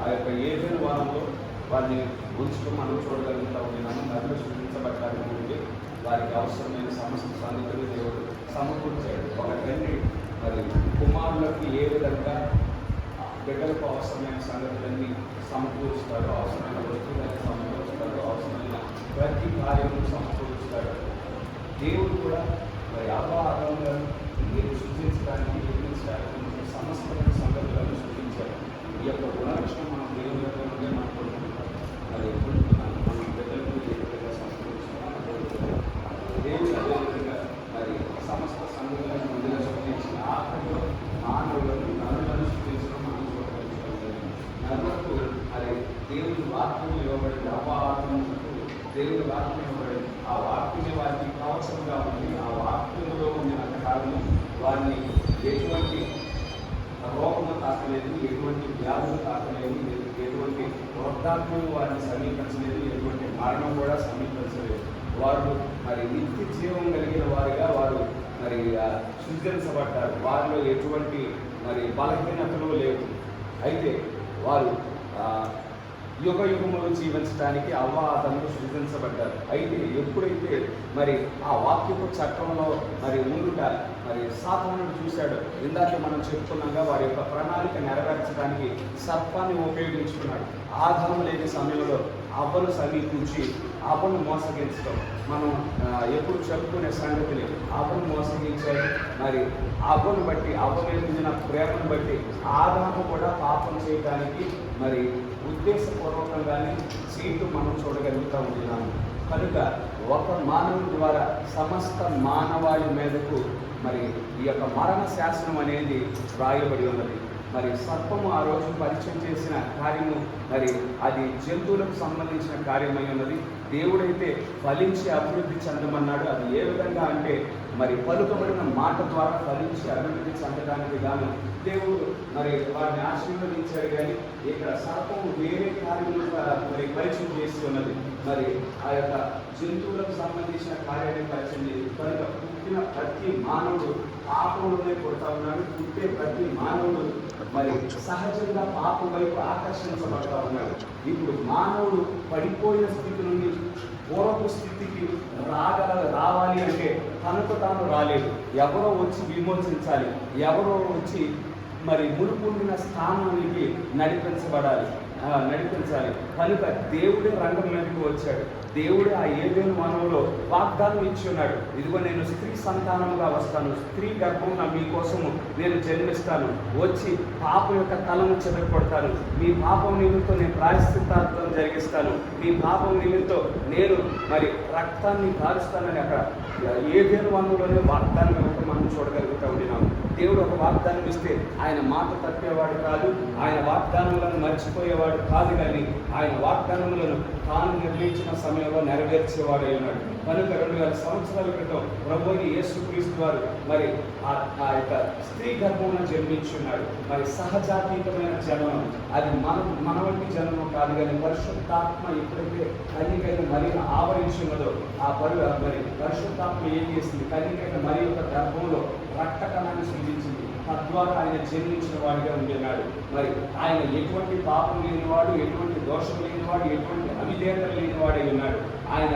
ఆ యొక్క ఏదైనా వారంలో వారిని ఉంచుతూ మనం చూడగలుగుతా ఉన్నాము. నదులు సృష్టించబడటానికి ముందు వారికి అవసరమైన సమస్త సంగతులు దేవుడు సమకూర్చాడు. ఒక తండ్రి మరి కుమారులకు ఏ విధంగా బిడ్డలకు అవసరమైన సంగతులన్నీ సమకూరుస్తాడు, అవసరమైన వస్తువులన్నీ సమకూరుస్తాడు, అవసరమైన ప్రతి కార్యము సమకూరుస్తాడు. దేవుడు కూడా మరి అపారంగా మీరు సృష్టించడానికి నిర్మించడానికి సమస్తమైన సంగతులను సృష్టించారు. ఈ యొక్క గుణలక్షణం మనం దేవుని యొక్క ఉంటే మనకు అది మనం బిడ్డలకు ఏ విధంగా సమకూరుస్తున్నాం దేవుడు అదేవిధంగా మరి సమస్త సంగతులను ముందుగా సృష్టించిన ఆఖరిలో మానవులను నరులను సృష్టించడం మనం చూడగలుగుతాం. నరులకు అది దేవుని వాక్యం ఇవ్వబడింది. అపారములకు దేవుని వాక్యం ఇవ్వబడింది. ఆ వాక్యమే వారికి కవచంగా ఉంది. ఆ వాక్యంలో ఉన్నంత కారణం వారిని ఎటువంటి రోగము తాకలేదు, ఎటువంటి వ్యాధులు తాకలేదు, ఎటువంటి వృద్ధాత్మం వారిని సమీపించలేదు, ఎటువంటి మరణం కూడా సమీపించలేదు. వారు మరి నిత్య జీవం కలిగిన వారిగా వారు మరి సృష్టించబడ్డారు. వారిలో ఎటువంటి మరి బలహీనతలు లేవు. అయితే వారు యుగ యుగములు జీవించడానికి అవ్వాదములు సృజించబడ్డారు. అయితే ఎప్పుడైతే మరి ఆ వాక్యపు చట్టంలో మరి ఉండుట మరి సాతానుడు చూశాడు. ఇందాక మనం చెప్పుకున్నాగా వారి యొక్క ప్రణాళిక నెరవేర్చడానికి సర్పాన్ని ఉపయోగించుకున్నాడు. ఆధారం లేని సమయంలో అవ్వను సమీపించి అవ్వను మోసగించడం మనం ఎప్పుడు చెప్పుకునే సంగతిని. అవ్వను మోసగించాడు. మరి అవ్వను బట్టి అవ్వ మీద ప్రేమను బట్టి ఆదాము కూడా పాపం చేయడానికి మరి ఉద్దేశపూర్వకంగానే చేయటం మనం చూడగలుగుతూ ఉంటున్నాము. కనుక ఒక మానవుడి ద్వారా సమస్త మానవాళి మీదకు మరి ఈ యొక్క మరణ శాసనం అనేది రాయబడి ఉన్నది. మరి సర్పము ఆ రోజు పరిచయం చేసిన కార్యము మరి అది జంతువులకు సంబంధించిన కార్యమై ఉన్నది. దేవుడైతే ఫలించి అభివృద్ధి చెందమన్నాడు. అది ఏ విధంగా అంటే మరి పలుకబడిన మాట ద్వారా ఫలించి అభివృద్ధి చెందడానికి గాను దేవుడు మరి వారిని ఆశీర్వదించాడు. కానీ ఇక్కడ సర్పము వేరే కార్యములు మరి పరిచయం చేసి ఉన్నది. మరి ఆ యొక్క జంతువులకు సంబంధించిన కార్యాన్ని పరిచయం చేసి కనుక పుట్టిన ప్రతి మానవుడు పాపంలోనే పుడతా ఉన్నాడు. పుట్టే ప్రతి మానవుడు మరి సహజంగా పాపం వైపు ఆకర్షించబడతా ఉన్నాడు. ఇప్పుడు మానవుడు పడిపోయిన స్థితి నుండి పూర్వపు స్థితికి రావాలి అంటే తనకు తాను రాలేదు. ఎవరో వచ్చి విమోచించాలి, ఎవరో వచ్చి మరి మునుపుండిన స్థానానికి నడిపించాలి. కనుక దేవుడే రంగం మీదకి వచ్చాడు. దేవుడే ఆ ఏదైనా వనంలో వాగ్దానం ఇచ్చి ఉన్నాడు. ఇదిగో నేను స్త్రీ సంతానముగా వస్తాను, స్త్రీ గర్భమున మీకోసము నేను జన్మిస్తాను, వచ్చి పాపం యొక్క తలను చెదరగొడతాను, మీ పాపం నిమిత్తం నేను ప్రాయశ్చిత్తార్థం జరిగిస్తాను, మీ పాపం నిమిత్తం నేను మరి రక్తాన్ని కారుస్తానని అక్కడ ఏదైనా వనంలోనే వాగ్దానం ఇవ్వటం మనం చూడగలుగుతూ ఉంటున్నాము. దేవుడు ఒక వాగ్దానం ఇస్తే ఆయన మాట తప్పేవాడు కాదు, ఆయన వాగ్దానములను మర్చిపోయేవాడు కాదు. కానీ ఆయన వాగ్దానములను తాను నిర్ణయించిన సమయంలో నెరవేర్చేవాడు ఉన్నాడు. కనుక 2000 సంవత్సరాల క్రితం ప్రభువుని యేసుక్రీస్తు వారు మరి ఆ యొక్క స్త్రీ గర్భమున జన్మించున్నాడు. మరి సహజాతీతమైన జన్మం అది మన వంటి జన్మం కాదు. కానీ పరిశుద్ధాత్మ ఎప్పుడైతే కన్యకైన మరి ఆవరించి ఉన్నదో ఆ మరి పరిశుద్ధాత్మ ఏం చేసింది? కన్యకైన మరి యొక్క గర్భంలో రక్త కణాన్ని సృజించింది. తద్వారా ఆయన జన్మించిన వాడిగా ఉండేనాడు. మరి ఆయన ఎటువంటి పాపం లేనివాడు, ఎటువంటి దోషం లేనివాడు, ఎటువంటి అవిధేయత లేనివాడై ఉన్నాడు. ఆయన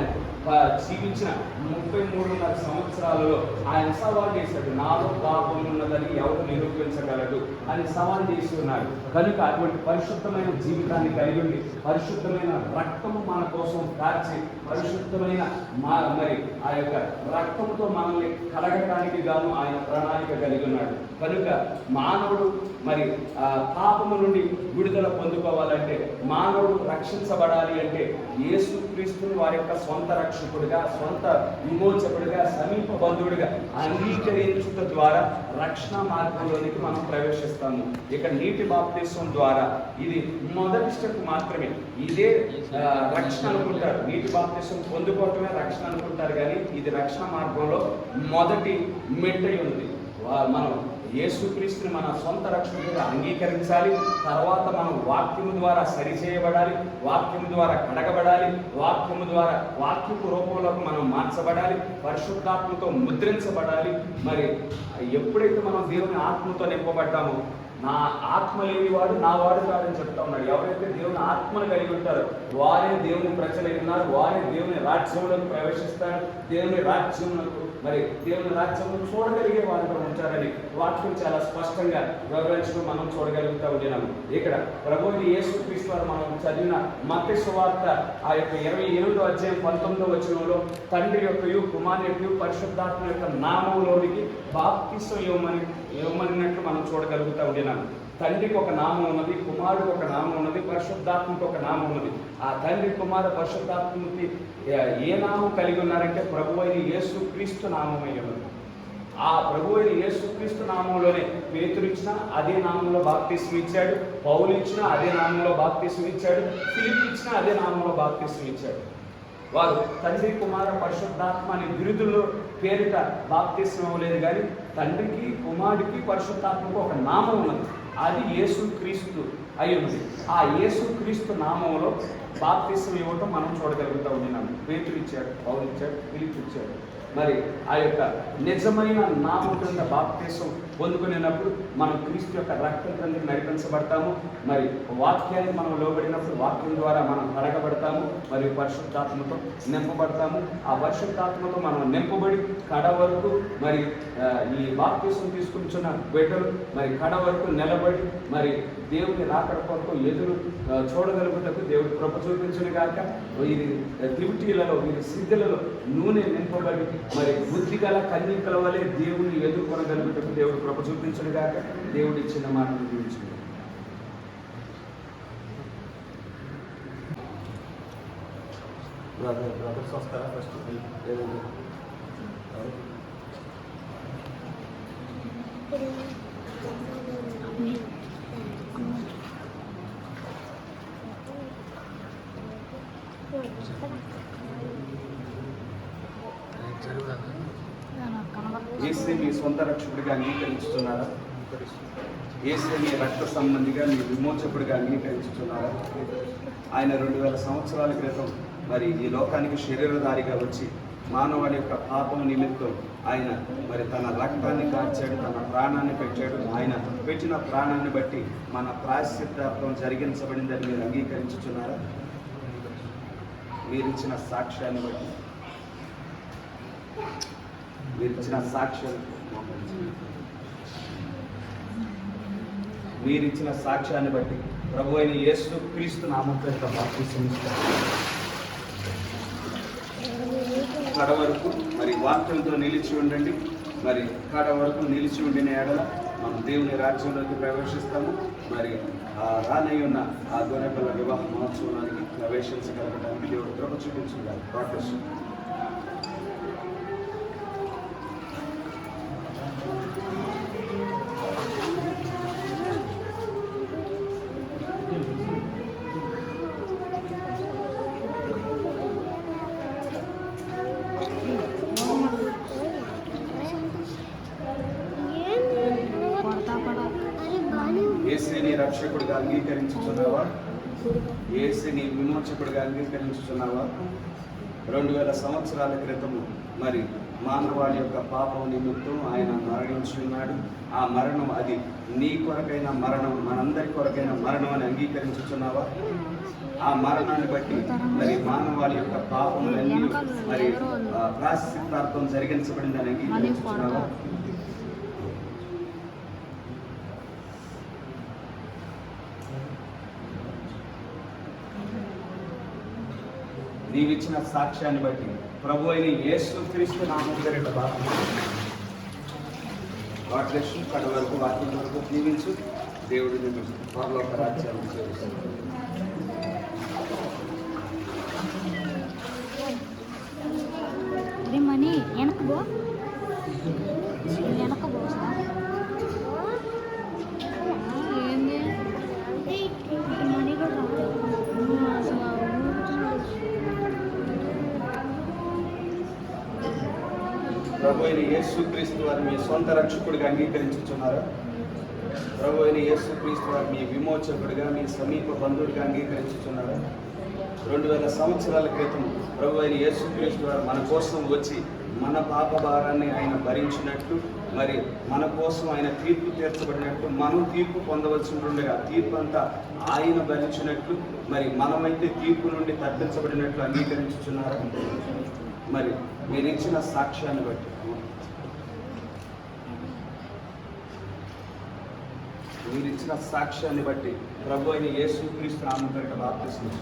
జీవించిన 33.5 సంవత్సరాలలో ఆయన సవాల్ చేశాడు. నాలో పాపం ఉన్నదని ఎవరు నిరూపించగలడు అని సవాల్ చేసి ఉన్నాడు. కనుక అటువంటి పరిశుద్ధమైన జీవితాన్ని కలిగి ఉండి పరిశుద్ధమైన రక్తము మన కోసం కార్చి పరిశుద్ధమైన మరి ఆ యొక్క రక్తంతో మనల్ని కలగటానికి గాను ఆయన ప్రణాళిక కలిగి ఉన్నాడు. కనుక మానవుడు మరి పాపము నుండి విడుదల పొందుకోవాలంటే, మానవుడు రక్షించబడాలి అంటే యేసుక్రీస్తుని వారి యొక్క సొంత రక్షకుడిగా, సొంత విమోచకుడిగా, సమీప బంధువుడిగా అంగీకరించుట ద్వారా రక్షణ మార్గంలోనికి మనం ప్రవేశిస్తాము. ఇక్కడ నీటి బాప్తిస్వం ద్వారా ఇది మొదటి స్టెప్ మాత్రమే. ఇదే రక్షణ అనుకుంటారు. నీటి బాప్తిస్వం పొందుకోవటమే రక్షణ అనుకుంటారు. కానీ ఇది రక్షణ మార్గంలో మొదటి మెట్టై ఉంది. మనం యేసుక్రీస్తుని మన సొంత రక్షకుడిగా అంగీకరించాలి. తర్వాత మనం వాక్యము ద్వారా సరిచేయబడాలి, వాక్యము ద్వారా కడగబడాలి, వాక్యము ద్వారా వాక్యపు రూపంలోకి మనం మార్చబడాలి, పరిశుద్ధాత్మతో ముద్రించబడాలి. మరి ఎప్పుడైతే మనం దేవుని ఆత్మతో నింపబడ్డామో నా ఆత్మ లేని వాడు నా వాడు కాదని చెప్తా ఉన్నాడు. ఎవరైతే దేవుని ఆత్మను కలిగి ఉంటారో వారే దేవుని ప్రజలై ఉన్నారు, వారే దేవుని రాజ్యంలోకి ప్రవేశిస్తారు, దేవుని రాజ్యంలోకి దేవుని రాజ్యంలో చూడగలిగే వారిగా ఉంటారని వాక్యం చాలా స్పష్టంగా వివరించడం మనం చూడగలుగుతా ఉన్నాము. ఇక్కడ ప్రభువుని యేసుక్రీస్తు వారు మనం చదివిన మత్తయి సువార్త ఆ యొక్క 28వ అధ్యాయం 19వ వచనంలో తండ్రి యొక్కయు కుమారుని యొక్కయు పరిశుద్ధాత్మ యొక్క నామములోనికి బాప్తిసం ఇవ్వమన్నట్టు మనం చూడగలుగుతా ఉన్నాము. తండ్రికి ఒక నామం ఉన్నది, కుమారుడికి ఒక నామం ఉన్నది, పరిశుద్ధాత్మకి ఒక నామం ఉన్నది. ఆ తండ్రి కుమార పరిశుద్ధాత్మకి ఏ నామం కలిగి ఉన్నారంటే ప్రభు అయిన యేసుక్రీస్తు నామమై ఉన్నది. ఆ ప్రభు అయిన యేసుక్రీస్తు నామంలోనే పేతురు ఇచ్చినా అదే నామంలో బాప్తిసం ఇచ్చాడు, పౌలు ఇచ్చినా అదే నామంలో బాప్తిసం ఇచ్చాడు, ఫిలిప్ ఇచ్చినా అదే నామంలో బాప్తిసం ఇచ్చాడు. వారు తండ్రి కుమార పరిశుద్ధాత్మ అనే బిరుదుల్లో పేరిట బాప్తిసం ఇవ్వలేదు, కానీ తండ్రికి కుమారుడికి పరిశుద్ధాత్మకు ఒక నామం ఉన్నది, అది యేసుక్రీస్తు అయి ఉన్నది. ఆ యేసుక్రీస్తు నామంలో బాప్తిసం ఇవ్వటం మనం చూడగలుగుతూ ఉన్నాము. పేతురు ఇచ్చాడు, పౌలు ఇచ్చాడు, ఫిలిప్ ఇచ్చాడు. మరి ఆ యొక్క నిజమైన నామం క్రింద బాప్తిసం పొందుకునేటప్పుడు మనం క్రీస్తు యొక్క రక్తం క్రిందకి నడిపించబడతాము. మరి వాక్యానికి మనం లోబడినప్పుడు వాక్యం ద్వారా మనం కడగబడతాము, మరియు పరిశుద్ధాత్మతో నింపబడతాము. ఆ పరిశుద్ధాత్మతో మనం నింపబడి కడ వరకు మరి ఈ బాప్తిసం తీసుకుంటున్న బిడ్డలు మరి కడ వరకు నిలబడి మరి దేవుని రాకడ కొరకు ఎదురు చూడగలుగుటకు దేవుడు కృప చూపించును గాక. వీరి దివిటీలలో వీరి సిద్ధులలో నూనె నింపబడి మరి బుద్ధి గల కన్యకల వలె దేవుని ఎదుర్కొనగలుగుటకు దేవుడు కృప చూపించును గాక. దేవుడు ఇచ్చిన మాటను దీవించును. బ్రదర్స్ వస్తారా ఫస్ట్? యేసే మీ సొంత రక్షకుడిగా అంగీకరించుతున్నారా? యేసే మీ రక్త సంబంధిగా మీ విమోచకుడిగా అంగీకరించుతున్నారా? ఆయన 2000 సంవత్సరాల క్రితం మరి ఈ లోకానికి శరీరధారిగా వచ్చి మానవాళి యొక్క పాపం నిమిత్తం ఆయన మరి తన రక్తాన్ని కార్చాడు, తన ప్రాణాన్ని పెట్టాడు. ఆయన పెట్టిన ప్రాణాన్ని బట్టి మన ప్రాయశ్చిత్తార్థం జరిగించబడిందని మీరు అంగీకరించుతున్నారా? మీరిచ్చిన సాక్ష్యాన్ని బట్టి మీరిచ్చిన సాక్ష్యాన్ని బట్టి ప్రభు అయిన యేసుక్రీస్తు నామములో బాప్తిసం ఇస్తారు. కడ వరకు మరి వాక్యంతో నిలిచి ఉండండి. మరి కడ వరకు నిలిచి ఉండిన ఎడల మనం దేవుని రాజ్యంలోకి ప్రవేశిస్తాము. మరి రానయ్య ఉన్న ఆ గొర్రెపిల్ల వివాహ మహోత్సవానికి ప్రవేశించగలగడానికి దేవుడు కృప చూపించుకుంటారు. ప్రార్థన. యేసుని రక్షకుడిగా అంగీకరించుతున్నావా? యేసుని విమోచకుడిగా అంగీకరించుతున్నావా? 2000 సంవత్సరాల క్రితము మరి మానవాళి యొక్క పాపం నిమిత్తం ఆయన మరణించి ఉన్నాడు. ఆ మరణం అది నీ కొరకైన మరణం, మనందరి కొరకైన మరణం అని అంగీకరించుతున్నావా? ఆ మరణాన్ని బట్టి మరి మానవాళి యొక్క పాపములన్నీ మరి ప్రాయశ్చిత్తార్థం జరిగించబడిందని అంగీకరించుతున్నావా? నీవిచ్చిన సాక్ష్యాన్ని బట్టి ప్రభు అయిన యేసుక్రీస్తు నామములో వాక్యం కడ వరకు వాక్యం వరకు దీవించు. దేవుడు నిన్ను పరలోక రాజ్యాన్ని చేరుస్తాడు. మనీ వెనక బో ఏంది మనీ కూడా ప్రభు అయిన యేసుక్రీస్తు వారు మీ సొంత రక్షకుడిగా అంగీకరించుతున్నారా? ప్రభు అయిన యేసుక్రీస్తు వారు మీ విమోచకుడిగా, మీ సమీప బంధువుడిగా అంగీకరించుతున్నారా? 2000 సంవత్సరాల క్రితం ప్రభు అయిన యేసుక్రీస్తు వారు మన కోసం వచ్చి మన పాప భారాన్ని ఆయన భరించినట్లు మరి మన కోసం ఆయన తీర్పు తీర్చబడినట్లు మనం తీర్పు పొందవలసి ఉండగా తీర్పు అంతా ఆయన భరించినట్లు మరి మనమైతే తీర్పు నుండి తప్పించబడినట్లు అంగీకరించుచున్నారు. మరి మీరు ఇచ్చిన సాక్ష్యాన్ని బట్టి ప్రభు అయిన యేసుక్రీస్తు నామం పేరిట బాప్తిస్మం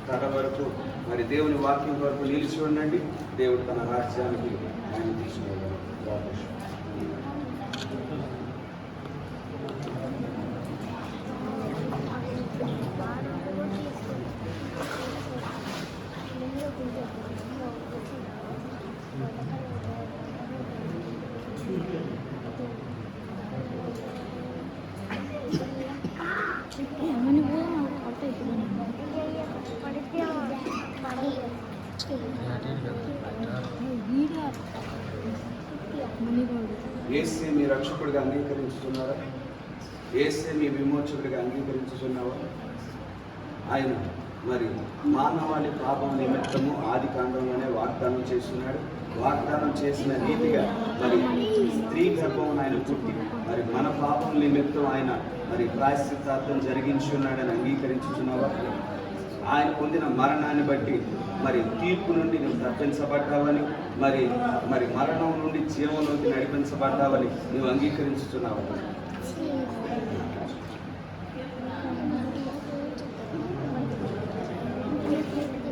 కడ వరకు మరి దేవుని వాక్యం వరకు నిలిచి ఉండండి. దేవుడు తన రాజ్యానికి ఆయన తీసుకువెళ్ళాడు. యేసే మీ రక్షకుడిగా అంగీకరించుతున్నారా? యేసే మీ విమోచకుడిగా అంగీకరించుతున్నావా? ఆయన మరి మానవాళి పాపం నిమిత్తము ఆది కాండంలోనే వాగ్దానం చేస్తున్నాడు. వాగ్దానం చేసిన రీతిగా మరి స్త్రీ గర్భం ఆయన పుట్టి మరి మన పాపం నిమిత్తం ఆయన మరి ప్రాయశ్చిత్తార్థం జరిగించున్నాడని అంగీకరించుతున్నావా? ఆయన పొందిన మరణాన్ని బట్టి మరి తీర్పు నుండి నువ్వు తప్పించబడ్డావని మరి మరి మరణం నుండి జీవంలోకి నడిపించబడ్డావని నువ్వు అంగీకరించుతున్నావు.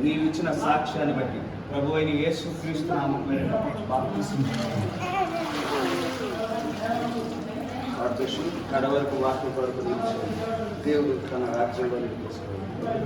నీవు ఇచ్చిన సాక్ష్యాన్ని బట్టి ప్రభు అయిన యేసుక్రీస్తు నామం పేరిట బాప్తిస్మం కడ వరకు వాక్య కొరకు నిలిచాడు. దేవుడు తన రాజ్యంలో తీసుకున్నాడు.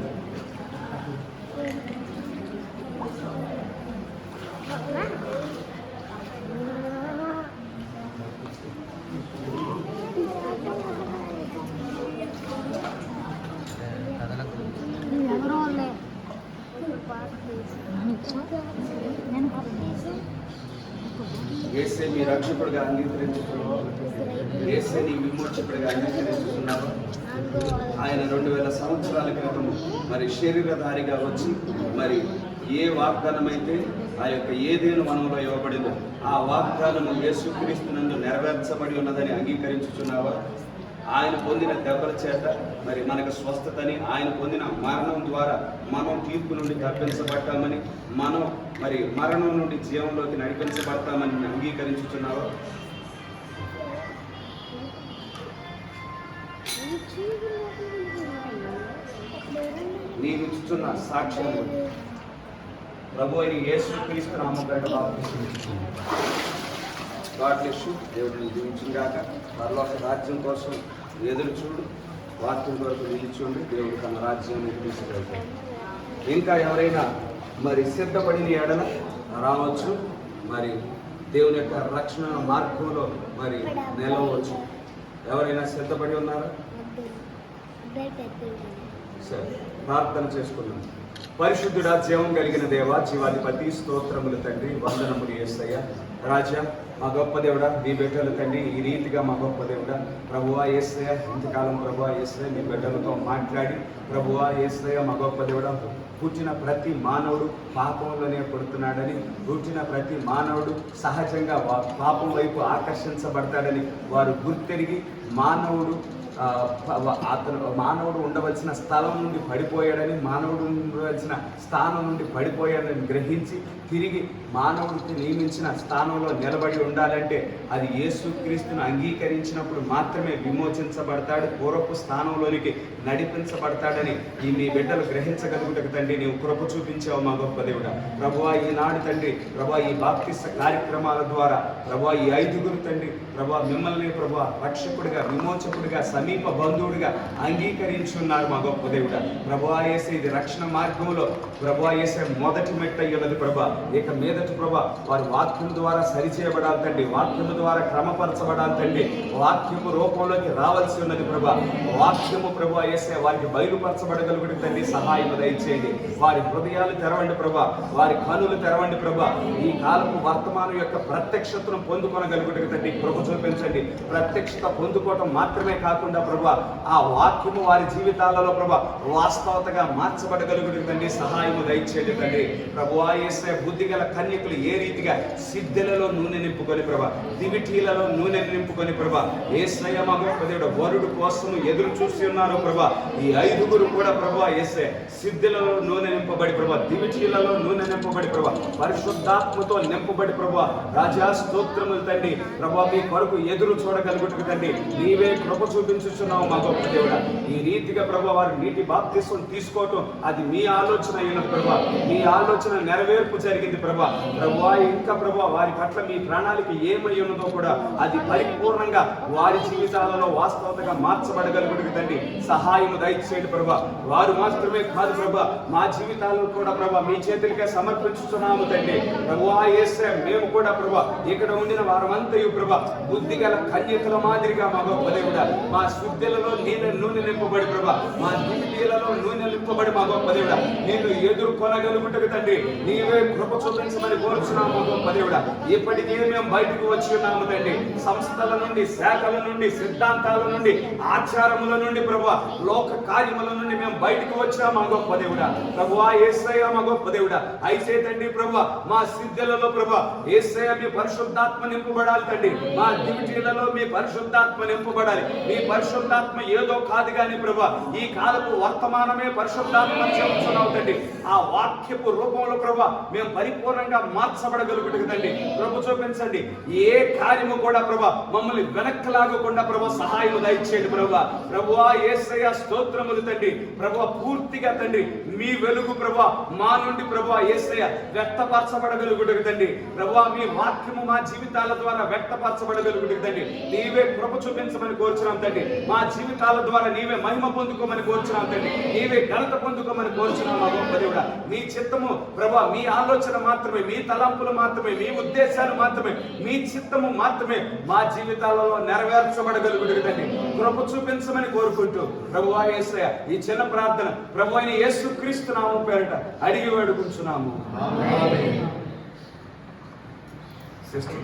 యేసే మీ రక్షకుడిగా అంగీకరించుతున్నావు. యేసే నీ విమోచకుడిగా అంగీకరించుతున్నావు. ఆయన 2000 సంవత్సరాల క్రితం మరి శరీరధారిగా వచ్చి మరి ఏ వాగ్దానం అయితే ఆ యొక్క ఏదేను వనంలో ఇవ్వబడిందో ఆ వాగ్దానము యేసుక్రీస్తునందు నెరవేర్చబడి ఉన్నదని అంగీకరించుచున్నావా? ఆయన పొందిన దెబ్బల చేత మరి మనకు స్వస్థతని, ఆయన పొందిన మరణం ద్వారా మనం తీర్పు నుండి తప్పించబడతామని, మనం మరి మరణం నుండి జీవంలోకి నడిపించబడతామని అంగీకరించుచున్నావా? నీవిస్తున్న సాక్ష్యాలు ప్రభు అయిన యేసుక్రీస్తు నామం పేరిట బాప్తిస్మం. God bless you. దేవుడిని దీవించుగాక. పరలోక రాజ్యం కోసం ఎదురు చూడు. వాక్యం కొరకు నిలిచుండి. దేవుడు తన రాజ్యాన్ని తీసుకెళ్తాడు. ఇంకా ఎవరైనా మరి సిద్ధపడిన ఎడల రావచ్చు. మరి దేవుని యొక్క రక్షణ మార్గంలో మరి నిలవచ్చు. ఎవరైనా సిద్ధపడి ఉన్నారా? సరే, ప్రార్థన చేసుకున్నాం. పరిశుద్ధుడా, జీవం కలిగిన దేవ, జీవాధిపతి, స్తోత్రములు తండ్రి, వందనములు యేసయ్య. రాజా, మా గొప్ప దేవుడా, మీ బిడ్డలు తండ్రి ఈ రీతిగా మా గొప్ప దేవుడా ప్రభువా యేసయ్య, ఇంతకాలం ప్రభువా యేసయ్య మీ బిడ్డలతో మాట్లాడి ప్రభువా యేసయ్య మా గొప్ప దేవుడా పుట్టిన ప్రతి మానవుడు పాపంలోనే పుడుతున్నాడని, పుట్టిన ప్రతి మానవుడు సహజంగా పాపం వైపు ఆకర్షించబడతాడని వారు గుర్తెరిగి మానవుడు ఉండవలసిన స్థలం నుండి పడిపోయాడని, మానవుడు ఉండవలసిన స్థానం నుండి పడిపోయాడని గ్రహించి తిరిగి మానవుడికి నియమించిన స్థానంలో నిలబడి ఉండాలంటే అది యేసుక్రీస్తును అంగీకరించినప్పుడు మాత్రమే విమోచించబడతాడు, పూర్వపు స్థానంలోనికి నడిపించబడతాడని ఈ మీ బిడ్డలు గ్రహించగలుగుటకు తండ్రి నీవు కృప చూపించావు మా గొప్ప దేవుడా. ప్రభువా, ఈనాడు తండ్రి ప్రభువా ఈ బాప్తిస్మ కార్యక్రమాల ద్వారా ప్రభువా ఈ 5గురు తండ్రి ప్రభువా మిమ్మల్ని ప్రభువా రక్షకుడిగా, విమోచకుడిగా, సమీప బంధువుడిగా అంగీకరించున్నారు మా గొప్ప దేవుడా. ప్రభువా యేసే ఇది రక్షణ మార్గంలో ప్రభువా యేసే మొదటి మెట్టు అయ్యున్నది ప్రభా. ఇక మీదటి ప్రభా వారి వాక్యం ద్వారా సరిచేయబడాలి తండ్రి, వాక్యము ద్వారా క్రమపరచబడాలి తండ్రి, వాక్యము రూపంలోకి రావాల్సి ఉన్నది ప్రభా. వాక్యము ప్రభా యేసయ్య వారికి బయలుపరచబడగలుగుడు తండ్రి సహాయం దయచేయండి. వారి హృదయాలు తెరవండి ప్రభా, వారి కనులు తెరవండి ప్రభా. ఈ కాలపు వర్తమానం యొక్క ప్రత్యక్షతను పొందుకొనగలుగుటకు తండ్రి కృప చూపించండి. ప్రత్యక్షత పొందుకోవటం మాత్రమే కాకుండా ప్రభా, ఆ వాక్యము వారి జీవితాలలో ప్రభా వాస్తవతగా మార్చబడగలుగుటకు తండ్రి సహాయము దయచేయండి తండ్రి. ప్రభువా యేసయ్య బుద్ధి గల కన్యకులు ఏ రీతిగా సిద్ధెలలో నూనె నింపుకొని ప్రభా, దివిటీలలో నూనె నింపుకొని ప్రభా యేసయ్య మా గొప్ప దేవుడు వరుడు కోసం ఎదురు చూసి ఉన్నారు ప్రభా. ఈ 5గురు కూడా ప్రభా యేసయ్య సిద్ధెలలో నూనె నింపబడి ప్రభా, దివిటీలలో నూనె నింపబడి ప్రభా, పరిశుద్ధాత్మతో నింపబడి ప్రభా రాజా స్తోత్రములు తండ్రి. ప్రభా మీ కొరకు ఎదురు చూడగలుగుటకు తండ్రి నీవే కృప చూపించుచున్నావు మా గొప్ప దేవుడా. ఈ రీతిగా ప్రభా వారు నీటి బాప్తిస్మం తీసుకోవటం అది మీ ఆలోచన అయినది ప్రభా. మీ ఆలోచన నెరవేర్పు జరిగింది ప్రభా. ప్రభువా ఇంకా ప్రభా వారి పట్ల మీ ప్రణాళిక ఏమై ఉన్నదో కూడా అది పరిపూర్ణంగా వారి జీవితాలలో వాస్తవతగా మార్చబడగలుగుటకు తండ్రి సహాయము దయచేయండి ప్రభా. వారు మాత్రమే కాదు ప్రభా, మా జీవితాలను కూడా ప్రభా మీ చేతులకే సమర్పించుతున్నాము తండ్రి. ప్రభువా యేసయ్య మేము కూడా ప్రభా ఇక్కడ ఉండిన వారమంతయు ప్రభా బుద్ధి గల కన్యకల మాదిరిగా మా గొప్ప దేవుడా మా శుద్ధులలో నూనె నింపబడి ప్రభా, మా దివిటీలలో నూనె నింపబడి మా గొప్ప దేవుడా నిన్ను ఎదుర్కొనగలుగుటకు తండ్రి నీవే కృప చూపించమని కోరుచున్నాము మా గొప్ప దేవుడా. ఇప్పటికే మేము బయటకు వచ్చి ఉన్నాము తండ్రి, సంస్థల నుండి, శాఖల నుండి, సిద్ధాంతాల నుండి, ఆచారముల నుండి ప్రభా, లోక కార్యముల నుండి మేము బయటకు వచ్చాము మా గొప్ప దేవుడా. ప్రభువా యేసయ్య మా గొప్ప దేవుడా అయితే తండ్రి ప్రభా మా సిద్ధులలో ప్రభా యేసయ్య మీ పరిశుద్ధాత్మ నింపబడాలి తండ్రి. మా దివిటీలలో మీ పరిశుద్ధాత్మ నింపబడాలి. మీ పరిశుద్ధాత్మ ఏదో కాదు కానీ ప్రభా ఈ కాలపు వర్తమానమే పరిశుద్ధాత్మ చెబుతున్నావు తండ్రి. ఆ వాక్యపు రూపంలో ప్రభా మేము పరిపూర్ణంగా మార్చబడగలుగుటకు తండ్రి ప్రభు చూపించండి. ఏ కార్యము కూడా ప్రభా మమ్మల్ని వెనక్కి లాగకుండా ప్రభా సహాయం దయచేయండి ప్రభా. ప్రభువా యేసయ్య స్తోత్రములు తండ్రి. ప్రభా పూర్తిగా తండ్రి మీ వెలుగు ప్రభా మా నుండి ప్రభా యేసయ్య వ్యక్తపరచబడగలుగుటకు తండ్రి. ప్రభువా మీ వాక్యము మా జీవితాల ద్వారా వ్యక్తపరచబడగలుగుటకు తండ్రి నీవే కృప చూపించమని కోరుచున్నాం తండ్రి. మా జీవితాల ద్వారా నీవే మహిమ పొందుకోమని కోరుచున్నాం తండ్రి. నీవే ఘనత పొందుకోమని కోరుచున్నాం మా గొప్ప దేవుడా. మీ చిత్తము ప్రభా, మీ ఆలోచన మాత్రమే, మీ తలంపులు మాత్రమే, మీ ఉద్దేశాలు మాత్రమే, మీ చిత్తము మాత్రమే మా జీవితాలలో నెరవేర్చబడగలుగుటకు తండ్రి కృప చూపించమని కోరుకుంటూ ప్రభువా యేసయ్య ఈ చిన్న ప్రార్థన ప్రభు అయిన యేసుక్రీస్తు నామమున పేరిట అడిగి వేడుకుంటున్నాము. ఆమేన్. సిస్టర్